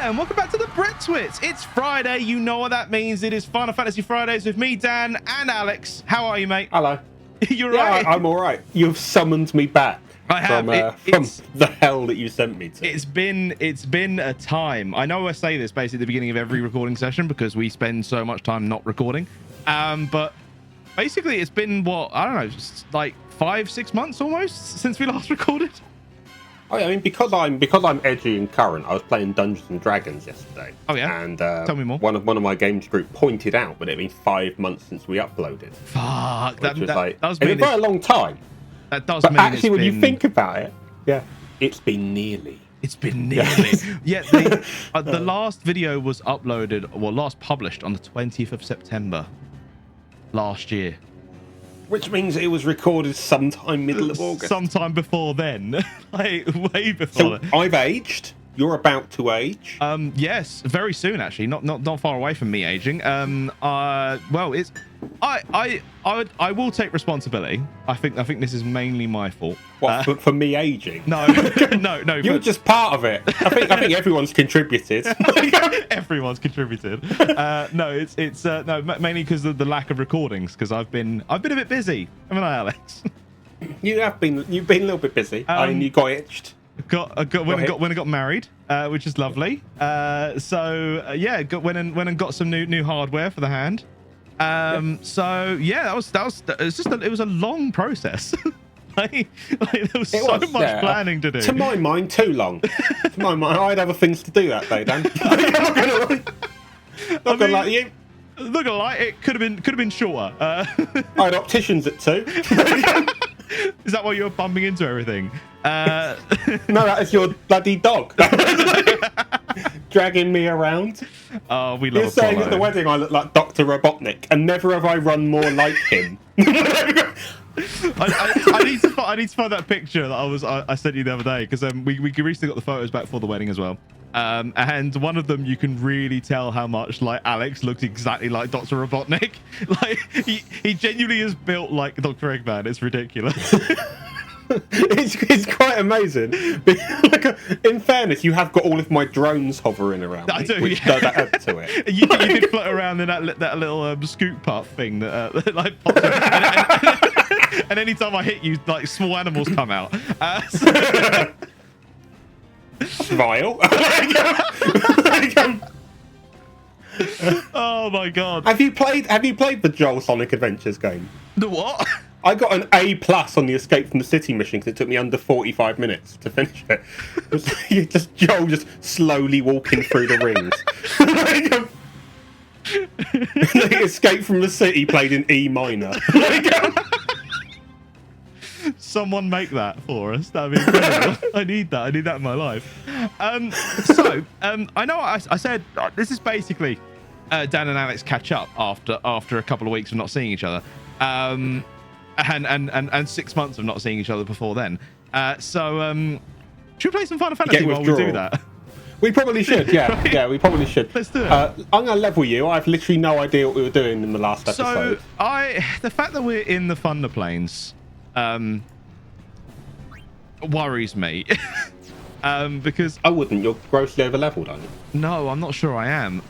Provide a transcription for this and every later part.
and welcome back to the Brett Twits. It's Friday. You know what that means. It is Final Fantasy Fridays with me, Dan, and Alex. How are you, mate? Hello. You're right. I'm all right. You've summoned me back. I have. From the hell that you sent me to. It's been a time. I know I say this basically at the beginning of every recording session because we spend so much time not recording. But basically, it's been what, I don't know, just like 5-6 months almost since we last recorded. I mean, because I'm edgy and current, I was playing Dungeons and Dragons yesterday. Oh yeah. And tell me more. One of my games group pointed out that it'd been 5 months since we uploaded. Fuck. That was like does it's mean a very long time. That does But mean actually, when you think about it, yeah, it's been nearly. It's been nearly. Yeah, the last video was uploaded, well, last published on the 20th of September last year. Which means it was recorded sometime middle of August. Sometime before then. Like, way before So then. I've aged. You're about to age. Yes, very soon actually. Not far away from me aging. Well, it's I will take responsibility. I think this is mainly my fault. What, for me aging? No. No. You're just part of it. I think everyone's contributed. Everyone's contributed. No, it's no, mainly because of the lack of recordings. Because I've been a bit busy, haven't I, Alex? You've been a little bit busy. I mean, you got itched. When I got married, which is lovely. Yeah, went and got some new hardware for the hand. So yeah, it was a long process. like there was so much planning to do. To my mind, too long. To my mind, I had other things to do that day, Dan. Not gonna lie to you. Not gonna lie, it could have been shorter. I had opticians at 2. Is that why you were bumping into everything? No, that is your bloody dog. Dragging me around. Oh, we love You're saying at the wedding I look like Dr. Robotnik, and never have I run more like him. I need to find that picture that I sent you the other day, because we recently got the photos back for the wedding as well. And one of them, you can really tell how much like Alex looks exactly like Dr. Robotnik. Like he genuinely is built like Dr. Eggman. It's ridiculous. It's quite amazing. In fairness, you have got all of my drones hovering around me, which does add to it. You did float around in that little scoop puff thing that like pops up. And anytime I hit you, like small animals come out. Vile. Oh my god! Have you played the Joel Sonic Adventures game? The what? I got an A+ on the Escape from the City mission because it took me under 45 minutes to finish it. It was Joel just slowly walking through the rings. Escape from the City played in E minor. Someone make that for us. That'd be incredible. I need that in my life. So I know I said this is basically Dan and Alex catch up after a couple of weeks of not seeing each other. And 6 months of not seeing each other before then. So should we play some Final Fantasy while we do that? We probably should, yeah. Right? Yeah, we probably should. Let's do it. I'm going to level you. I have literally no idea what we were doing in the last episode. So the fact that we're in the Thunder Plains worries me. Because I wouldn't. You're grossly over leveled, aren't you? No, I'm not sure I am.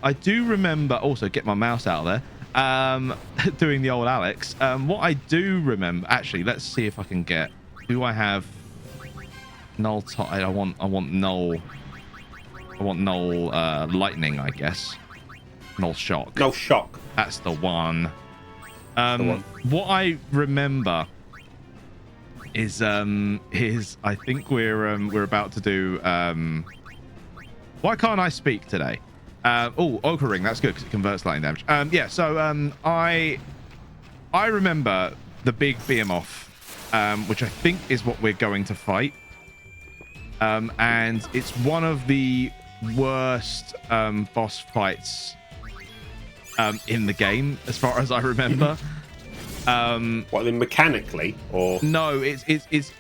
I do remember, also get my mouse out there, doing the old Alex. What I do remember, actually, let's see if I can get, do I have null I want null lightning, I guess. Null shock. Null shock. That's the one. What I remember is I think we're about to do why can't I speak today? Ochre ring, that's good because it converts lightning damage. Yeah, so I remember the big behemoth, which I think is what we're going to fight. And it's one of the worst boss fights in the game, as far as I remember. What, then mechanically, or no? It's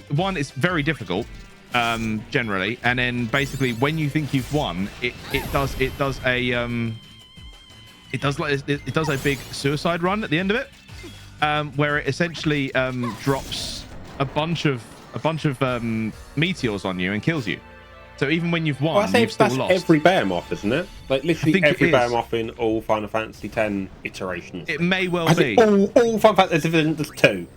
one. It's very difficult, generally, and then basically when you think you've won, it does a big suicide run at the end of it, where it essentially drops a bunch of meteors on you and kills you. So even when you've won, Well, I say you've still that's lost. every Behemoth, isn't it? Like literally think it every is. Behemoth in all Final Fantasy X iterations. It may well I be. think all Final Fantasy, there's two.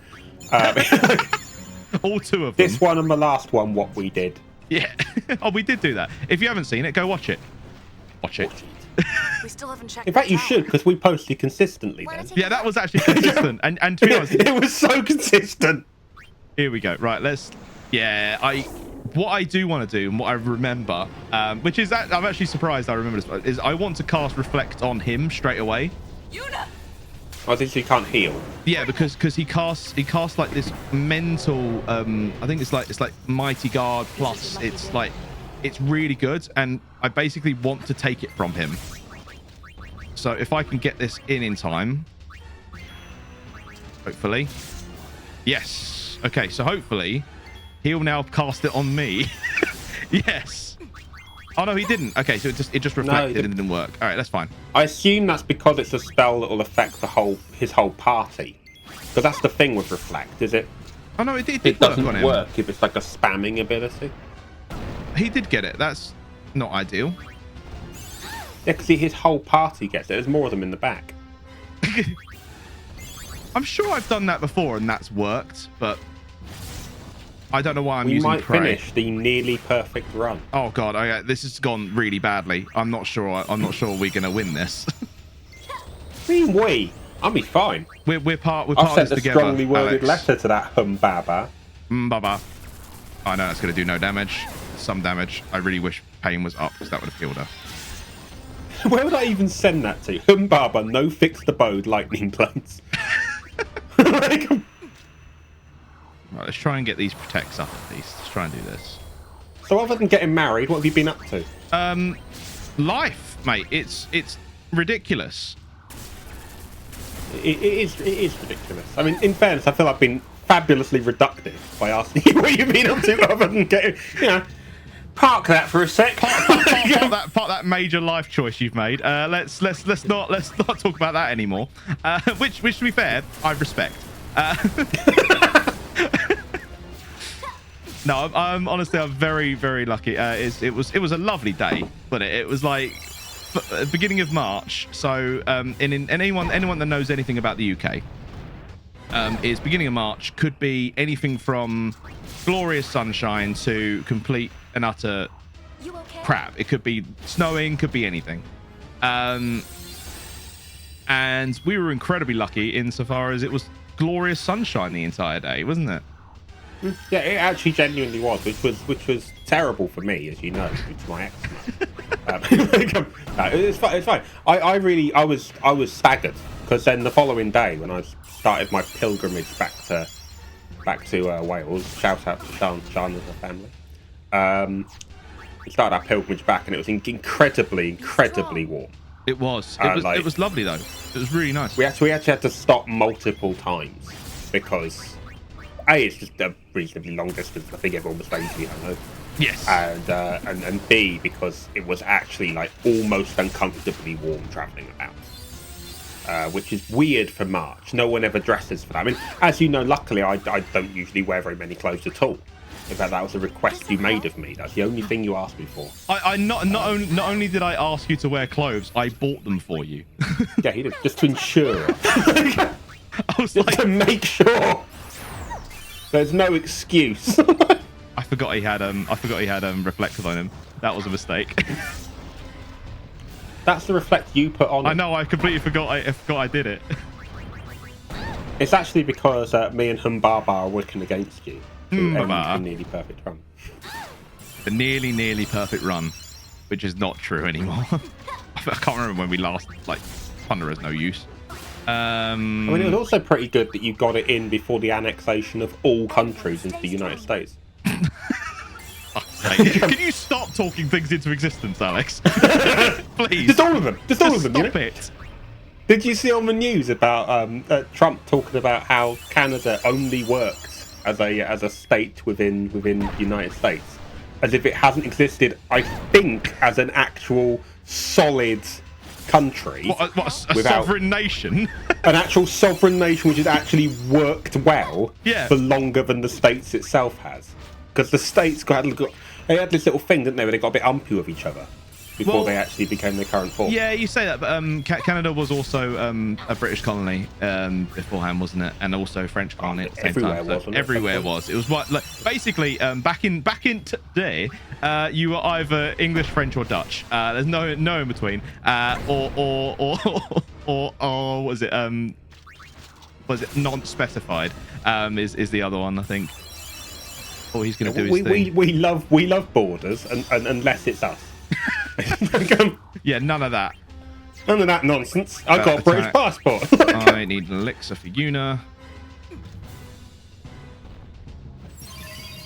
All two of them. This one and the last one, what we did. Yeah. Oh, we did do that. If you haven't seen it, go watch it. Watch it. We still haven't checked. In fact, you the should, because we posted consistently then. Yeah, that was actually consistent. And to be honest, It was so consistent. here we go. Right, let's. Yeah, what I do want to do and what I remember, which is that I'm actually surprised I remember this, is I want to cast Reflect on him straight away. Yuna. I think you can't heal. Yeah, because he casts like this mental. I think it's like Mighty Guard plus. It's really good, and I basically want to take it from him. So if I can get this in time, hopefully, yes. Okay, so hopefully he'll now cast it on me. Yes. Oh no, he didn't. Okay, so it just reflected and didn't work. All right, that's fine. I assume that's because it's a spell that will affect his whole party. But that's the thing with Reflect, is it? Oh no, it did It work doesn't on him. work if it's like a spamming ability. He did get it. That's not ideal. Yeah, because his whole party gets it. There's more of them in the back. I'm sure I've done that before and that's worked, but I don't know why I'm We using might Prey. finish the nearly perfect run. Oh god, this has gone really badly. I'm not sure we're gonna win this. I'll be fine. we're part I've of sent this a together. strongly worded Alex. letter to that Humbaba. Baba. I know that's gonna do no damage. Some damage. I really wish Pain was up because that would have killed her. Where would I even send that to? Humbaba, no fixed abode, lightning blunts. Like, Right, let's try and get these protects up at least. Let's try and do this. so other than getting married, what have you been up to? Life, mate. It's ridiculous. It is ridiculous. I mean, in fairness, I feel I've been fabulously reductive by asking you what you've been up to other than getting, park that for a sec. Part that major life choice you've made. Let's not talk about that anymore. Which to be fair, I respect. No, I'm honestly I'm very, very lucky. It was a lovely day, but it was like beginning of March. So anyone that knows anything about the UK, is beginning of March could be anything from glorious sunshine to complete and utter crap. It could be snowing, could be anything. And we were incredibly lucky insofar as it was glorious sunshine the entire day, wasn't it? Yeah, it actually genuinely was, which was terrible for me, as you know, it's my eczema. It's fine. It's fine. I was staggered because then the following day when I started my pilgrimage back to Wales, shout out to Sean and her family. We started our pilgrimage back, and it was incredibly warm. It was. It was lovely though. It was really nice. We actually had to stop multiple times because A, it's just a reasonably long distance. I think everyone was lazy, I know. Yes. And B, because it was actually like almost uncomfortably warm travelling about, which is weird for March. No one ever dresses for that. I mean, as you know, luckily I don't usually wear very many clothes at all. In fact, that was a request you made of me. That's the only thing you asked me for. I not only did I ask you to wear clothes, I bought them for you. Yeah, he did, just to ensure it. I was Just like, to make sure. There's no excuse. I forgot he had reflectors on him. That was a mistake. That's the reflect you put on. I know. I completely forgot. I forgot I did it. It's actually because me and Humbaba are working against you. To end Humbaba. the nearly perfect run. The nearly perfect run, which is not true anymore. I can't remember when we last Thunder has no use. I mean, it was also pretty good that you got it in before the annexation of all countries into the United States. Can you stop talking things into existence, Alex? Please. Just all of them. Just all of them. Stop it. Did you see on the news about Trump talking about how Canada only works as a state within the United States, as if it hasn't existed, I think, as an actual solid country. What a sovereign nation? An actual sovereign nation which has actually worked well for longer than the States itself has. Because the States They had this little thing, didn't they, where they got a bit umpy with each other before they actually became the current form. Yeah, you say that, but Canada was also a British colony beforehand, wasn't it? And also French colony at the same time. So everywhere was. It was what, like, basically back in today, you were either English, French, or Dutch. There's no in between. Or was it non-specified? Is the other one, I think. Oh, he's going to do his thing. We love borders, and unless it's us. Yeah, none of that. None of that nonsense. I've got a British passport. I need an elixir for Yuna.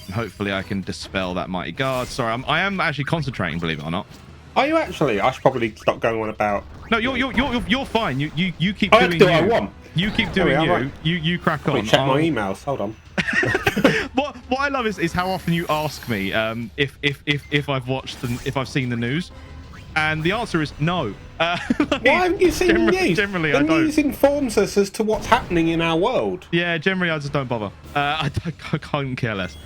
And hopefully I can dispel that mighty guard. Sorry, I am actually concentrating, believe it or not. Are you actually? I should probably stop going on about. No, you're fine. You keep doing what I want. You keep doing you. Right. You crack on. Let me check my emails. Hold on. What I love is how often you ask me if I've watched if I've seen the news, and the answer is no. Like, why haven't you seen the news? Generally, the news informs us as to what's happening in our world. Yeah, generally I just don't bother. I can't care less.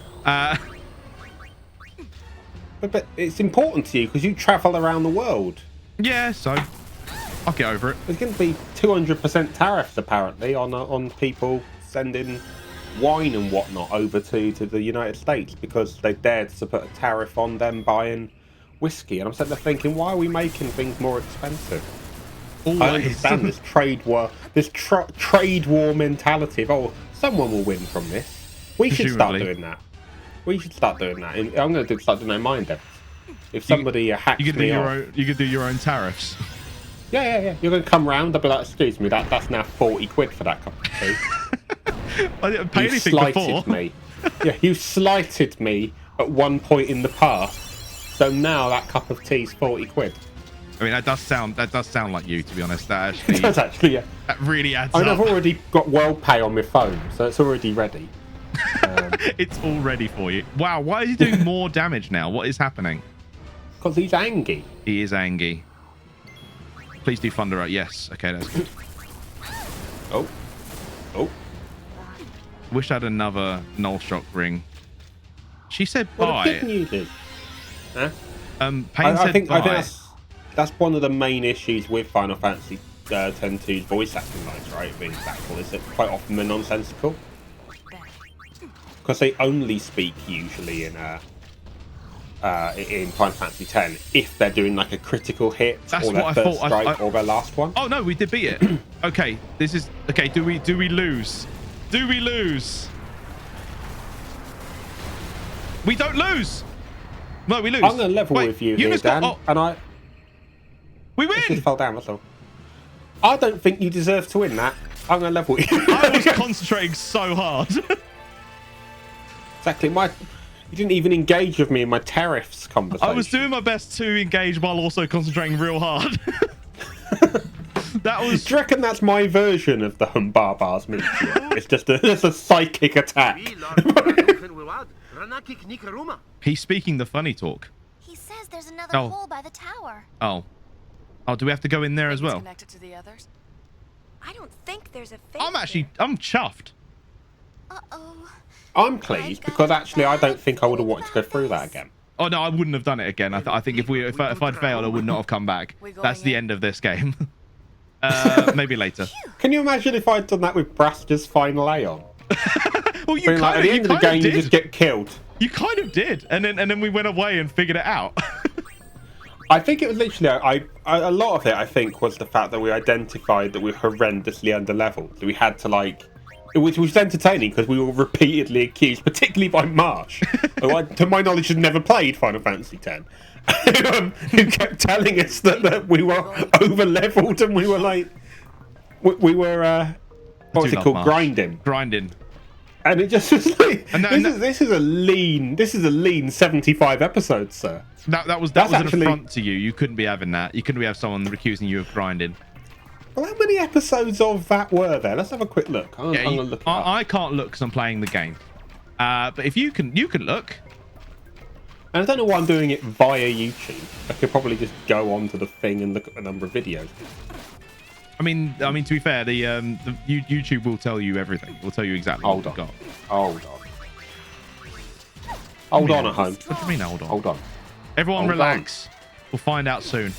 But it's important to you because you travel around the world. Yeah, so I'll get over it. There's going to be 200% tariffs apparently on people sending wine and whatnot over to the United States because they dared to put a tariff on them buying whiskey. And I'm sitting there thinking, why are we making things more expensive? Always. I understand this trade war mentality of, oh, someone will win from this. We should start doing that. We should start doing that. I'm going to start doing that in my endeavors. If somebody hacks you could do your own tariffs. Yeah. You're going to come round. I'll be like, excuse me, that's now 40 quid for that cup of tea. I didn't pay anything before. Me. Yeah, you slighted me at one point in the past, so now that cup of tea is 40 quid. I mean, that does sound like you, to be honest. That actually, it does actually, yeah. That really adds up. I've already got world pay on my phone, so it's already ready. It's all ready for you. Wow, why is he doing more damage now? What is happening? Because he's angry. He is angry. Please do thunder out. Yes. Okay, that's good. Oh. Wish I had another null shock ring. She said bye. Well, the good news is, huh? Pain said bye. I think that's one of the main issues with Final Fantasy X-2's voice acting lines, right? Being factual, is that quite often they're nonsensical because they only speak usually in Final Fantasy X if they're doing like a critical hit or their first strike or their last one. Oh no, we did beat it. Okay, this is okay. Do we lose? Do we lose? We don't lose. No, we lose. I'm going to level with you here, Dan. And we win. It just fell down, that's all. I don't think you deserve to win that. I'm going to level with you. I was concentrating so hard. Exactly. You didn't even engage with me in my tariffs conversation. I was doing my best to engage while also concentrating real hard. That was. Do you reckon that's my version of the Humbaba's miniature? It's just a psychic attack. He's speaking the funny talk. He says there's another hole by the tower. Oh, do we have to go in there as well? Connected to the others? I don't think there's a I'm chuffed. Uh-oh. I'm pleased because actually I don't think I would have wanted to go through that again. Oh no, I wouldn't have done it again. I think if I'd failed, I would not have come back. That's the end of this game. Maybe later. Can you imagine if I'd done that with Brasta's final Aeon? Well, you at the end of the game, you just get killed. You kind of did, and then we went away and figured it out. I think it was literally a lot of it. I think was the fact that we identified that we were horrendously underleveled. So we had to which was entertaining because we were repeatedly accused, particularly by Marsh, who to my knowledge had never played Final Fantasy X, who kept telling us that we were over-leveled and we were what's it called? Grinding. And it just was like, this is a lean 75 episodes, sir. That was an affront to you. You couldn't be having that. You couldn't have someone accusing you of grinding. Well, how many episodes of that were there? Let's have a quick look. I'm going to look it up. I can't look because I'm playing the game. But if you can look. And I don't know why I'm doing it via YouTube. I could probably just go onto the thing and look at the number of videos. I mean, to be fair, the YouTube will tell you everything. It will tell you exactly what you've got. Hold on. Hold on at home. What do you mean hold on? Hold on. Everyone Hold relax. We'll find out soon.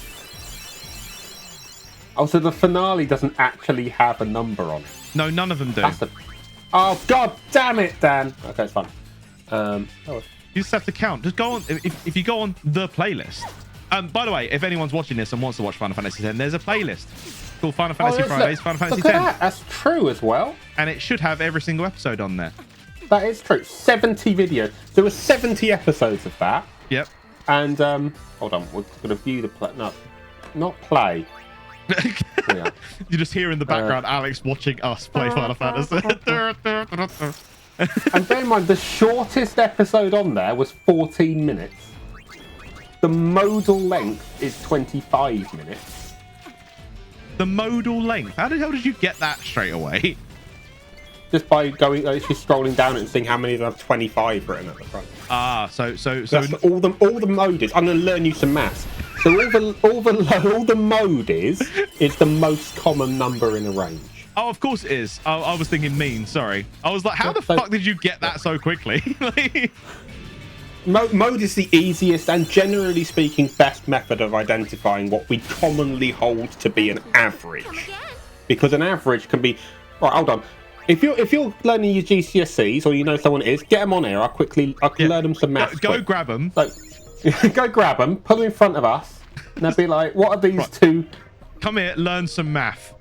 Oh, so the finale doesn't actually have a number on it. No, none of them do. Oh, god damn it, Dan. Okay, it's fine. You just have to count. Just go on. If you go on the playlist. By the way, if anyone's watching this and wants to watch Final Fantasy X, there's a playlist called Final Fantasy Fridays, Final Fantasy X. That. That's true as well. And it should have every single episode on there. That is true. 70 videos. There were 70 episodes of that. Yep. And hold on, we're gonna view the play. No, not play. You just hear in the background Alex watching us play Final Fantasy. And bear in mind, the shortest episode on there was 14 minutes. The modal length is 25 minutes. The modal length? How the hell did you get that straight away? Just by going, just scrolling down and seeing how many of them have 25 written at the front. Ah, so that's all the mode is. I'm going to learn you some maths. So all the mode is the most common number in a range. Oh, of course it is. I was thinking mean. Sorry, I was like, how the fuck did you get that so quickly? Mode is the easiest and, generally speaking, best method of identifying what we commonly hold to be an average, because an average can be. Right, hold on. If you're learning your GCSEs or you know someone is, get them on here. I can learn them some maths. Go grab them. Like, go grab them, put them in front of us, and they'll be like, "What are these two? Come here, learn some math.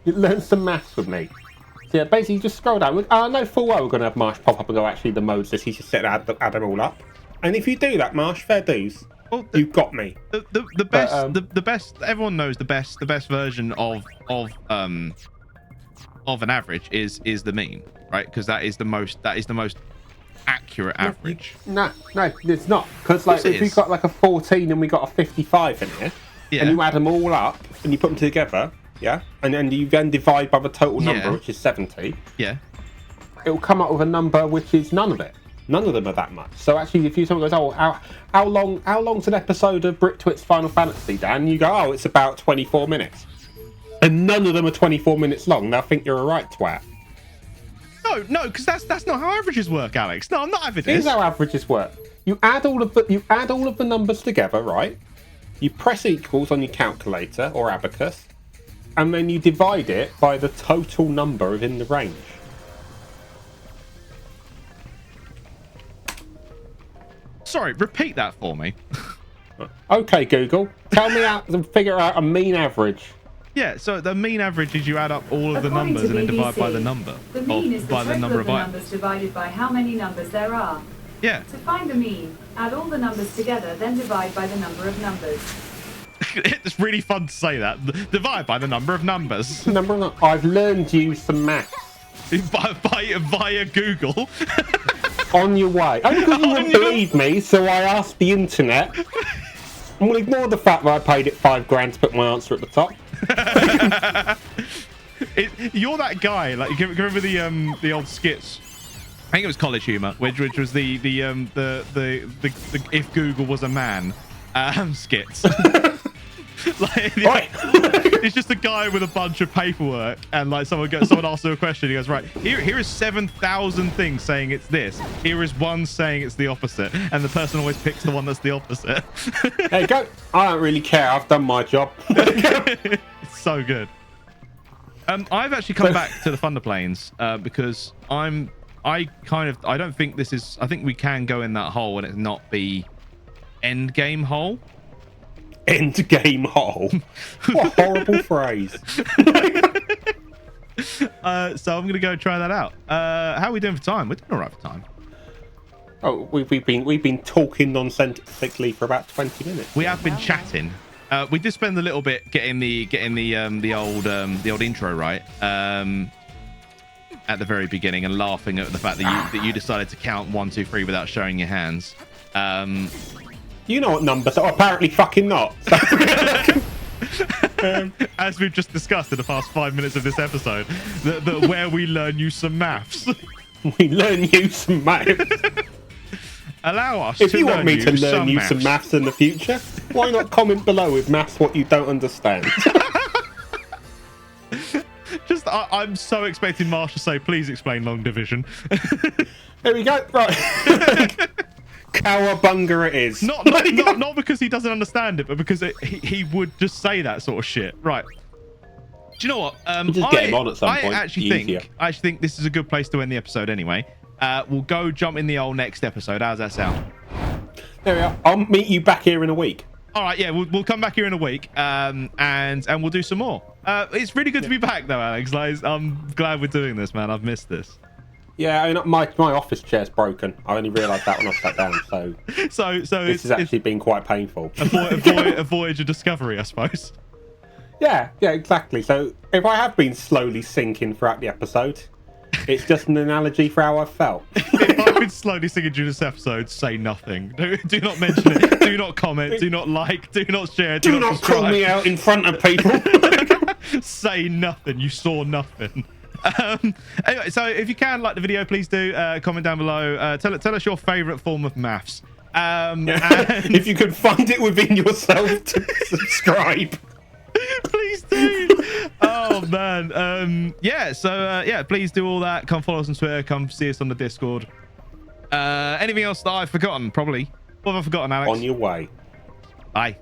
Learn some maths with me." So yeah, basically, just scroll down. I know full well we're going to have Marsh pop up and go, "Actually, the modes this. He's just set add them all up." And if you do that, Marsh, fair dues. Well, you've got me. The best, the best. Everyone knows the best version of an average is the mean, right? Because that is the most accurate average. No, it's not. Because like if we got like a 14 and we got a 55 in here, and you add them all up and you put them together, and then you then divide by the total number, which is 70. Yeah. It'll come up with a number which is none of it. None of them are that much. So actually, if someone goes, "Oh, how long's an episode of Brit-Twit's Final Fantasy, Dan?" You go, "Oh, it's about 24 minutes." And none of them are 24 minutes long. Now I think you're a right twat. No, because that's not how averages work, Alex. No, I'm not having this. Here's how averages work. You add all of the numbers together, right? You press equals on your calculator or abacus, and then you divide it by the total number within the range. Sorry, repeat that for me. Okay, Google, tell me how to figure out a mean average. Yeah, so the mean average is you add up all of the numbers and then divide by the number. The mean is the total of the numbers divided by how many numbers there are. Yeah. To find the mean, add all the numbers together, then divide by the number of numbers. It's really fun to say that. Divide by the number of numbers. I've learned you some maths. Via Google. On your way. Only because you wouldn't believe me, so I asked the internet. And we'll ignore the fact that I paid it $5,000 to put my answer at the top. You're that guy. Like, you remember the old skits? I think it was College Humor, which was the if Google was a man skits. It's just a guy with a bunch of paperwork, and like someone asks him a question. He goes, "Right, here is 7,000 things saying it's this. Here is one saying it's the opposite," and the person always picks the one that's the opposite. There you go. I don't really care. I've done my job. It's so good. I've actually come back to the Thunder Plains because I don't think this is. I think we can go in that hole and it not be end game hole. End game hole. What a horrible phrase. So I'm gonna go try that out. How are we doing for time? We're doing all right for time. Oh, we've been talking nonsensically for about 20 minutes. We have been chatting. We did spend a little bit getting the old intro right at the very beginning, and laughing at the fact that you decided to count 1, 2, 3 without showing your hands. You know what numbers are. Apparently fucking not. As we've just discussed in the past 5 minutes of this episode, where we learn you some maths. We learn you some maths. Allow us if you want me to learn you some maths in the future, why not comment below with maths what you don't understand? I'm so expecting Marsh to say, "Please explain long division." There we go. Right. Cowabunga it is. Not because he doesn't understand it, but because he would just say that sort of shit. Right. Do you know what? Just get him on at some point. I actually think this is a good place to end the episode anyway. We'll go jump in the old next episode. How's that sound? There we are. I'll meet you back here in a week. All right, yeah, we'll come back here in a week, and we'll do some more. It's really good to be back, though, Alex. Like, I'm glad we're doing this, man. I've missed this. Yeah, I mean, my office chair's broken. I only realised that when I sat down. So this has actually been quite painful. A voyage of discovery, I suppose. Yeah, exactly. So if I have been slowly sinking throughout the episode, it's just an analogy for how I felt. If I've been slowly singing during this episode, say nothing. Do not mention it. Do not comment. Do not like. Do not share. Do not call me out in front of people. Say nothing. You saw nothing. Anyway, so if you can like the video, please do comment down below. Tell us your favourite form of maths. And if you can find it within yourself to subscribe. Please do. Oh man. Yeah, so yeah, please do all that. Come follow us on Twitter, come see us on the Discord. Anything else that I've forgotten? Probably. What have I forgotten, Alex? On your way. Bye.